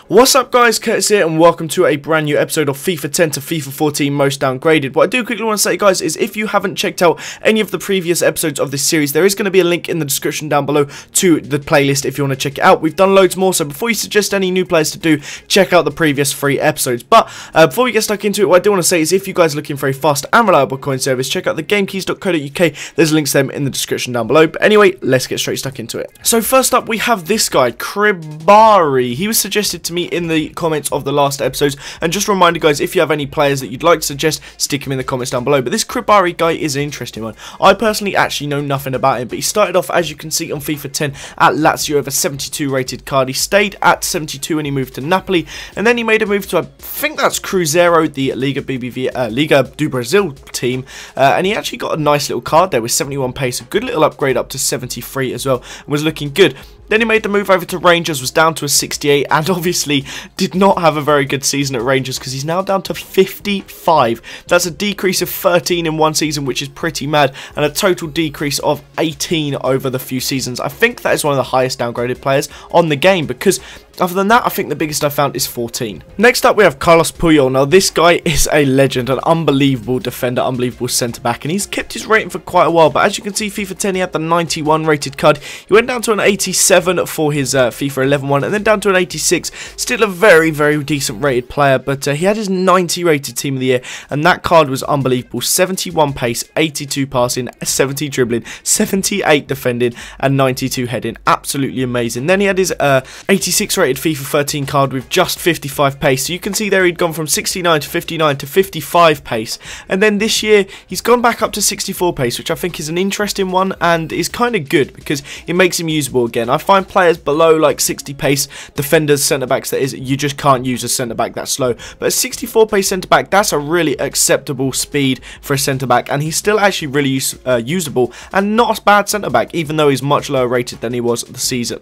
What's up guys, Curtis here and welcome to a brand new episode of FIFA 10 to FIFA 14 Most Downgraded. What I do quickly want to say guys is if you haven't checked out any of the previous episodes of this series, there is going to be a link in the description down below to the playlist if you want to check it out. We've done loads more, so before you suggest any new players to do, check out the previous 3 episodes. But before we get stuck into it, what I do want to say is if you guys are looking for a fast and reliable coin service, check out the gamekeys.co.uk. There's links to them in the description down below. But anyway, let's get straight stuck into it. So first up we have this guy, Kardi. He was suggested to me in the comments of the last episodes, and just a reminder guys, if you have any players that you'd like to suggest, stick them in the comments down below. But this Kardi guy is an interesting one. I personally actually know nothing about him, but he started off, as you can see on FIFA 10, at Lazio over 72 rated card. He stayed at 72 when he moved to Napoli, and then he made a move to, I think that's Cruzeiro, the Liga do Brazil team, and he actually got a nice little card there with 71 pace, a good little upgrade up to 73 as well, and was looking good. Then he made the move over to Rangers, was down to a 68, and obviously did not have a very good season at Rangers because he's now down to 55. That's a decrease of 13 in one season, which is pretty mad, and a total decrease of 18 over the few seasons. I think that is one of the highest downgraded players on the game, because other than that, I think the biggest I found is 14. Next up, we have Puyol. Now, this guy is a legend, an unbelievable defender, unbelievable centre-back, and he's kept his rating for quite a while. But as you can see, FIFA 10, he had the 91 rated card. He went down to an 87 for his FIFA 11 one, and then down to an 86. Still a very, very decent rated player, but he had his 90 rated team of the year, and that card was unbelievable. 71 pace, 82 passing, 70 dribbling, 78 defending, and 92 heading. Absolutely amazing. Then he had his 86 rated FIFA 13 card with just 55 pace, so you can see there he'd gone from 69 to 59 to 55 pace, and then this year he's gone back up to 64 pace, which I think is an interesting one and is kind of good because it makes him usable again. I find players below like 60 pace, defenders, centre backs, that is, you just can't use a centre back that slow, but a 64 pace centre back, that's a really acceptable speed for a centre back, and he's still actually really usable and not a bad centre back, even though he's much lower rated than he was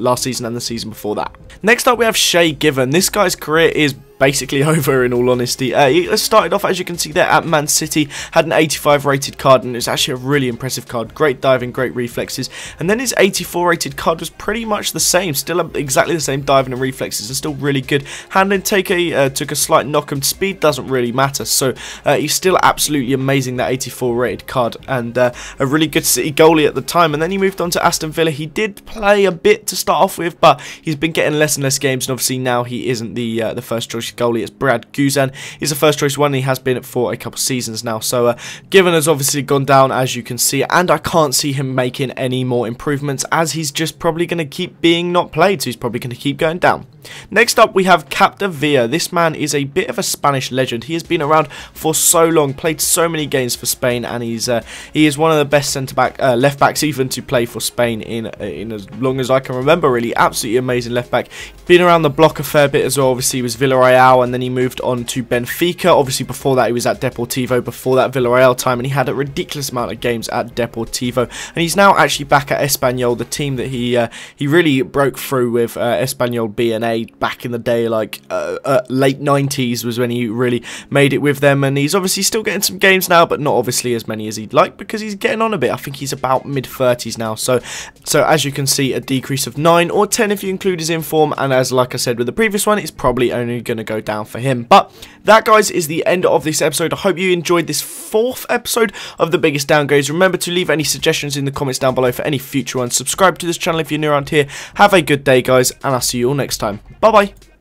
last season and the season before that. Next up we have Shay Given. This guy's career is basically over, in all honesty. He started off, as you can see there, at Man City, had an 85 rated card, and it's actually a really impressive card. Great diving, great reflexes, and then his 84 rated card was pretty much the same, still exactly the same diving and reflexes, are still really good. Handling took a slight knock, and speed doesn't really matter, so he's still absolutely amazing, that 84 rated card, and a really good City goalie at the time. And then he moved on to Aston Villa. He did play a bit to start off with, but he's been getting less and less games, and obviously now he isn't the first choice goalie. It's Brad Guzan. He's the first choice one, and he has been for a couple of seasons now. So Given has obviously gone down, as you can see, and I can't see him making any more improvements, as he's just probably going to keep being not played, so he's probably going to keep going down. Next up we have Capdevila. This man is a bit of a Spanish legend. He has been around for so long, played so many games for Spain, and he is one of the best left backs even to play for Spain in as long as I can remember, really. Absolutely amazing left back. Been around the block a fair bit as well. Obviously he was Villarreal, and then he moved on to Benfica. Obviously before that he was at Deportivo, before that Villarreal time, and he had a ridiculous amount of games at Deportivo, and he's now actually back at Espanyol, the team that he really broke through with. Espanyol BNA back in the day, like late 90s was when he really made it with them, and he's obviously still getting some games now, but not obviously as many as he'd like, because he's getting on a bit. I think he's about mid-30s now, so as you can see, a decrease of 9 or 10 if you include his inform, and as like I said with the previous one, it's probably only going to go down for him. But that, guys, is the end of this episode. I hope you enjoyed this 4th episode of the biggest downgrades. Remember to leave any suggestions in the comments down below for any future ones. Subscribe to this channel if you're new around here. Have a good day, guys, and I'll see you all next time. Bye bye.